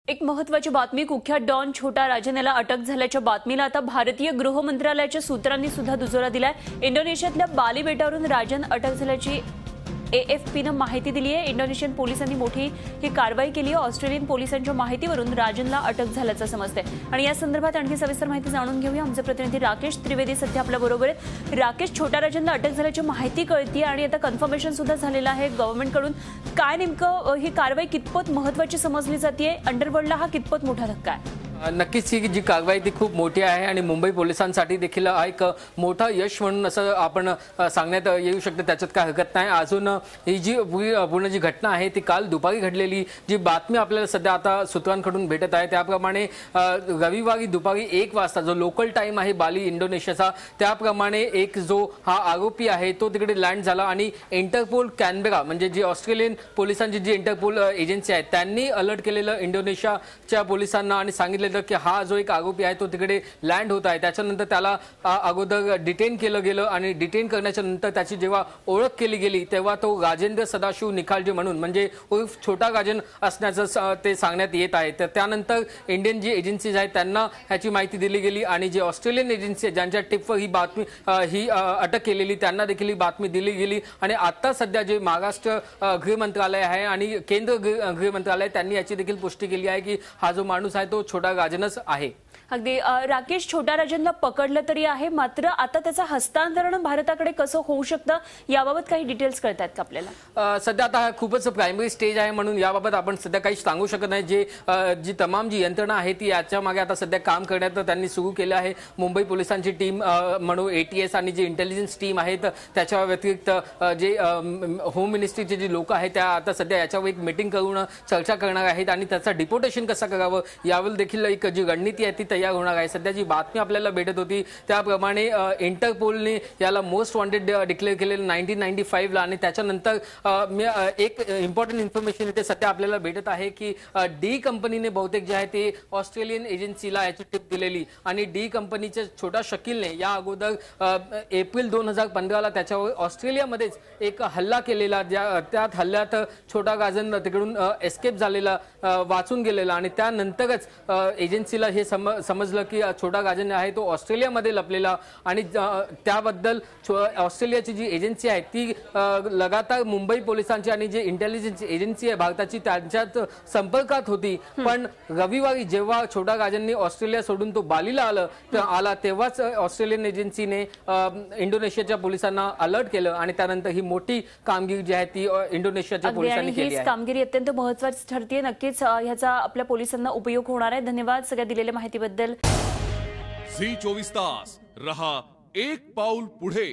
एक महत्त्वाची बातमी, कुख्यात डॉन छोटा राजन याला अटक झाल्याच्या बातमीला आता भारतीय गृह मंत्रालयाच्या सूत्रांनी सुद्धा दुजोरा दिलाय। इंडोनेशियातल्या बाली बेटावरून राजन अटक झाल्याची AFPनं माहिती दिली आहे। इंडोनेशियन पोलिसांनी मोठी ही कारवाई केली आहे। ऑस्ट्रेलियन पोलिसांच्या माहितीवरून राजनला अटक झाल्याचं समजतंय आणि या संदर्भात आणखी सविस्तर माहिती जाणून घेऊया। आमचे प्रतिनिधी राकेश त्रिवेदी सध्या आपल्या बरोबर आहेत। राकेश, छोटा राजनला अटक झाल्याची माहिती कळतीये आणि आता कन्फर्मेशन सुद्धा झालेलं आहे गव्हर्नमेंटकडून। काय नेमकं ही कारवाई कितपत महत्त्वाची समजली जाते? अंडरवर्ल्डला हा कितपत मोठा धक्का आहे? नक्कीच ही जी कारवाई ती खूप मोठी आहे आणि मुंबई पोलिसांसाठी देखील एक मोठा यश म्हणून असं आपण सांगण्यात येऊ शकतं। त्याच्यात काय हरकत नाही। अजून ही जी पूर्ण जी घटना आहे ती काल दुपारी घडलेली जी बातमी आपल्याला सध्या आता सूत्रांकडून भेटत आहे त्याप्रमाणे रविवारी दुपारी 1 वाजता जो लोकल टाइम आहे बाली इंडोनेशियाचा, त्याप्रमाणे एक जो हा आरोपी आहे तो तिकडे लँड झाला आणि इंटरपोल कॅनबेरा म्हणजे जी ऑस्ट्रेलियन पोलिसांची जी इंटरपोल एजन्सी आहे त्यांनी अलर्ट केलेलं इंडोनेशियाच्या पोलिसांना आणि सांगितलं की हा जो एक आरोपी आहे तो तिकडे लँड होत आहे। त्याच्यानंतर त्याला अगोदर डिटेन केलं गेलं आणि डिटेन करण्याच्या नंतर त्याची जेव्हा ओळख केली गेली तेव्हा तो राजेंद्र सदाशिव निखालजे म्हणून म्हणजे उर्फ छोटा राजन असण्याचं ते सांगण्यात येत आहे। तर त्यानंतर इंडियन जी एजन्सीज आहेत त्यांना ह्याची माहिती दिली गेली आणि जे ऑस्ट्रेलियन एजन्सी ज्यांच्या टिपवर ही बातमी ही अटक केलेली त्यांना देखील ही बातमी दिली गेली आणि आता सध्या जे महाराष्ट्र गृह मंत्रालय आहे आणि केंद्र गृह मंत्रालय त्यांनी याची देखील पुष्टी केली आहे की हा जो माणूस आहे तो छोटा राजनच आहे। अगदी राकेश, छोटा राजनला पकडलं तरी आहे, मात्र आता त्याचं हस्तांतरण भारताकडे कसं होऊ शकतं याबाबत काही डिटेल्स कळतात का आपल्याला? सध्या आता खूपच प्रायमरी स्टेज आहे म्हणून याबाबत आपण सध्या काही सांगू शकत नाही। जी तमाम जी यंत्रणा आहे ती याच्या मागे आता सध्या काम करण्यात त्यांनी सुरू केलं आहे। मुंबई पोलिसांची टीम म्हणू ATS आणि जी इंटेलिजन्स टीम आहेत त्याच्या व्यतिरिक्त जे होम मिनिस्ट्रीचे जे लोक आहेत त्या आता सध्या याच्यावर एक मीटिंग करून चर्चा करणार आहेत आणि त्याचं डिपोटेशन कसं करावं यावर देखील एक जी रणनीती आहे ती तयार होणार आहे। सध्या जी बातमी आपल्याला भेटत होती त्याप्रमाणे इंटरपोलने याला मोस्ट वॉन्टेड डिक्लेअर केलेलं 1995 ला आणि त्याच्यानंतर एक इम्पॉर्टंट इन्फॉर्मेशन इथे सध्या आपल्याला भेटत आहे की डी कंपनीने बहुतेक जे आहे ते ऑस्ट्रेलियन एजन्सीला याची टिप दिलेली आणि डी कंपनीच्या छोटा शकीलने या अगोदर एप्रिल 2015 ला त्याच्यावर ऑस्ट्रेलियामध्येच एक हल्ला केलेला, त्यात हल्ल्यात छोटा राजन तिकडून एस्केप झालेला, वाचून गेलेला आणि त्यानंतरच एजन्सीला हे समजलं की छोटा राजन आहे तो ऑस्ट्रेलियामध्ये लपलेला आणि त्याबद्दल ऑस्ट्रेलियाची जी एजन्सी आहे ती लगातार मुंबई पोलिसांची आणि जी इंटेलिजन्स एजन्सी आहे भारताची त्यांच्यात संपर्कात होती। पण रविवारी जेव्हा छोटा राजनने ऑस्ट्रेलिया सोडून तो बालीला आला तेव्हाच ऑस्ट्रेलियन एजन्सीने इंडोनेशियाच्या पोलिसांना अलर्ट केलं आणि त्यानंतर ही मोठी कामगिरी जी आहे ती इंडोनेशियाच्या पोलिसांनी केली आहे। कामगिरी अत्यंत महत्त्वाची ठरते। नक्कीच ह्याचा आपल्या पोलिसांना उपयोग होणार आहे। धन्यवाद सगळ्या दिलेल्या माहितीबद्दल। झी 24 तास रहा एक पाऊल पुढे।